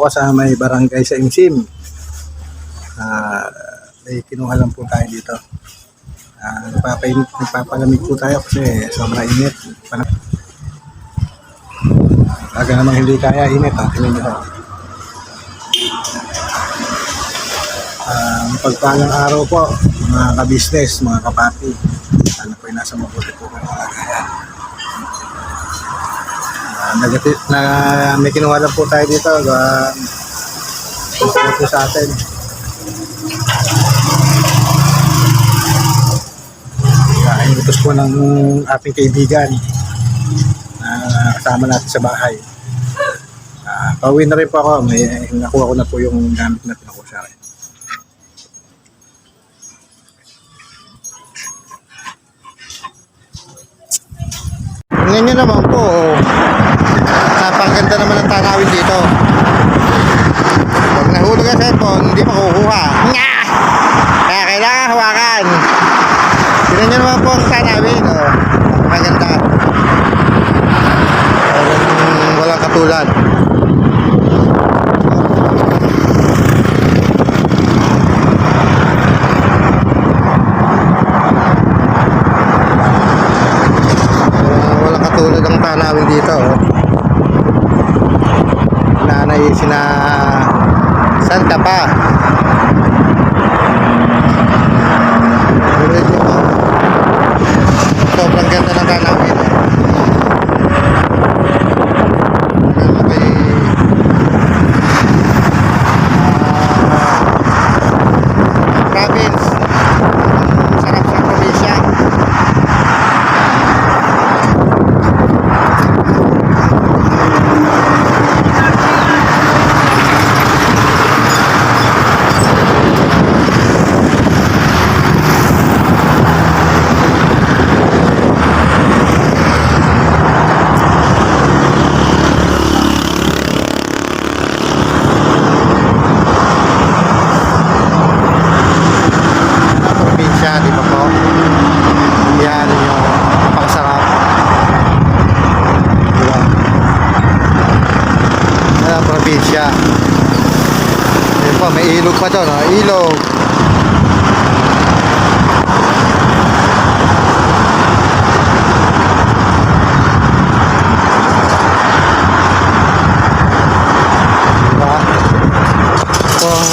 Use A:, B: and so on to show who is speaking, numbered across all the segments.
A: ako sa may barangay sa Imsim. May kinuha lang po tayo dito. Nagpapalamig po tayo kasi sobrang init. Talaga namang hindi kaya init. Tingnan nyo. Pagpalang araw po, mga ka-business, mga kapati. Sana po nasa mabuti po kayo kalagayan. May kinuha lang po tayo dito. Ito sa atin. Inutos po ng ating kaibigan kasama natin sa bahay. Pauwi na rin po ako. Nakuha ko na po yung gamit na pinakuha sa akin. Tingnan nyo naman po, napakaganda naman ang tanawin dito. Pag nahulog ang cellphone, hindi makukuha. Kaya kailangan hawakan. Tingnan nyo naman po ang tanawin. Napakaganda. Walang katulad. Tulad ang tanawin dito. Nanay sina Santa pa. Sobrang ganda ng tanawin. Province. Sarap sa probinsya. Di ba po? Yan yung pangsarap. Diba? Yan ang probinsya. Yan po, may ilog pa doon. Ilog. Diba? Ito ang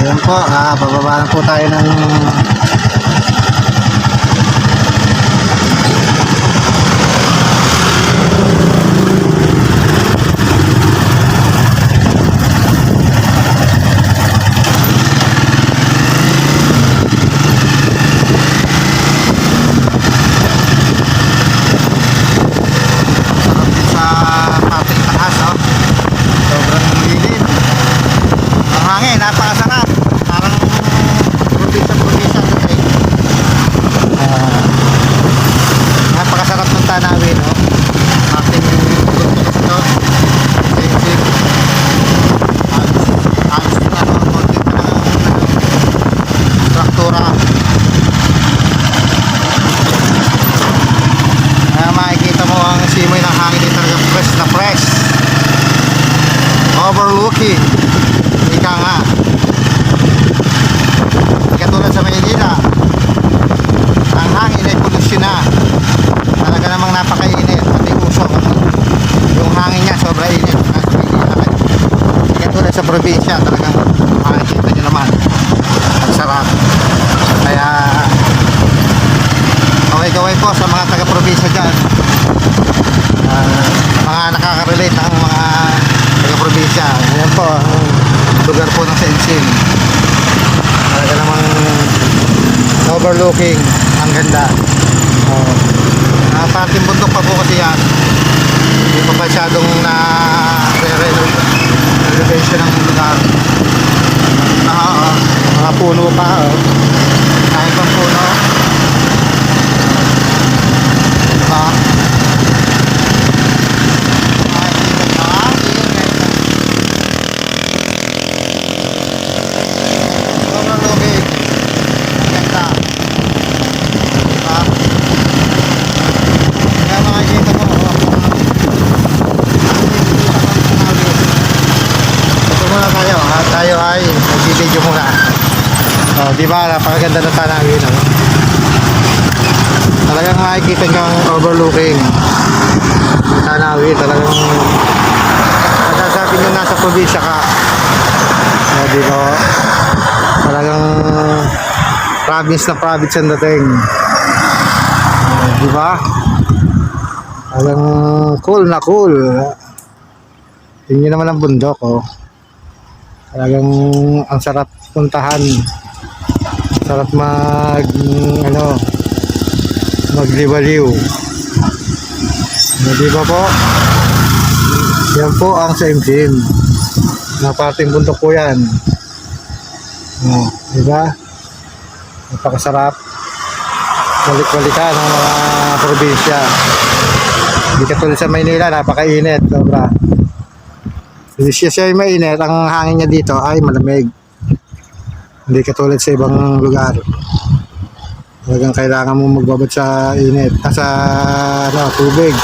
A: ayan po, bababa na po tayo ng napakasarap. Parang probinsya napakasarap ng tanawin, no? Ating gusto kasi ito alis na konti na traktura. Makikita mo ang simoy ng hangin dito, talaga fresh na fresh, overlooking. Ika nga, katulad sa Maynila, ang hangin ay polusyon na. Talaga namang napakainit, pati usok. Yung hangin niya sobra init. Katulad sa probinsya, talagang makikita nyo naman ang sarap. Kaya kaway-kaway po sa mga taga-probinsya dyan, mga nakaka-relate ang mga taga-probinsya. Ayan po lugar po ng Imsim. Talaga namang overlooking, ang ganda. Parting bundok pa po kasi yan. Hindi pa masyadong na renovation ng lugar. Mga puno pa. Kahit pang puno. muna tayo at tayo ay nag-video muna. Oh, di ba? Napakaganda ng tanawin. Ano? Talagang makikita kang overlooking. Tanawin, talagang masasabi nyo nasa probinsya ka. Oh, di ba? Talagang province na province ang dating. Oh, di ba? Talagang cool na cool. Tingnan naman ang bundok, oh. Talagang ang sarap puntahan. Sarap magliwaliw. Di ba po? Yan po ang Saimsim. Na parting bundok po yan. Oh, di ba? Napakasarap. Balik-balikan ng mga probinsya. Hindi katulad sa Maynila, napakainit. Sobra. Hindi siya mainit, ang hangin niya dito ay malamig. Hindi katulad sa ibang lugar. Talagang kailangan mo magbabad sa init, sa tubig.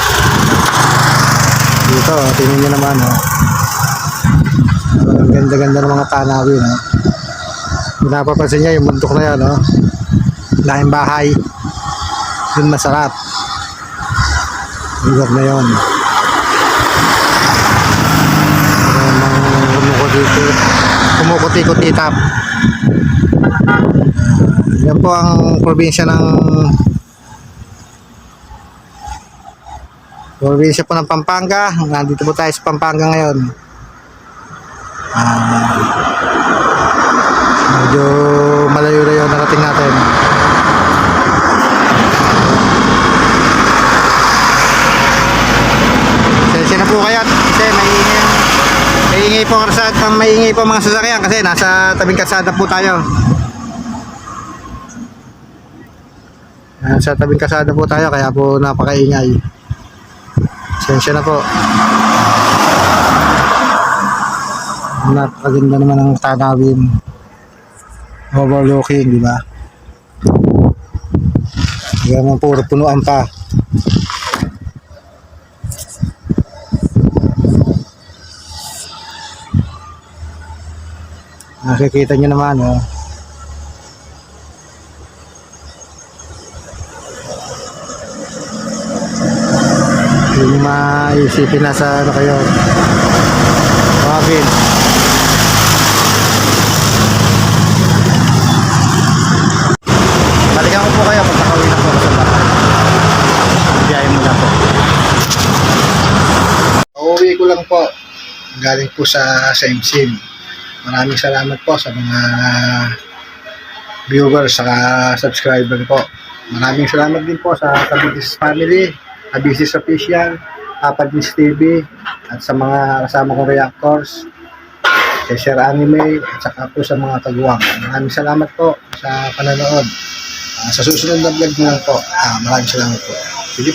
A: Dito, tingnan niyo naman, oh. Ang ganda-ganda ng mga tanawin, oh. Kung napapansin niya yung bundok na yan, oh. Lahing bahay. Yun masarap. Lugar na yun. Kumukuti-kutitap. Yan po ang probinsya po ng Pampanga. Nandito po tayo sa Pampanga ngayon. Medyo malayo-layo narating natin. Sensya na po kayo kasi maingay po mga sasakyan kasi nasa tabing kalsada po tayo. Sa tabing kalsada po tayo kaya po napakaingay. Sensya na po. Napakaganda naman ang tanawin. Overlooking, di ba? Kaya naman puro punuan pa. Nakikita nyo naman, oh. Hindi maisipin na sa kayo. Tawagin. Balikan ko po kayo pag nakauwi na po ako sa bahay. Biyahe mo na po. Uuwi ko lang po. Galing po sa Saimsim. Maraming salamat po sa mga viewers saka subscriber po. Maraming salamat din po sa Kabisis Family, Kabisis Official, Apadnis TV, at sa mga kasama kong reactors, kay Sir Anime, at saka po sa mga taguwang. Maraming salamat po sa panonood. Sa susunod na vlog na lang po. Maraming salamat po. Sige.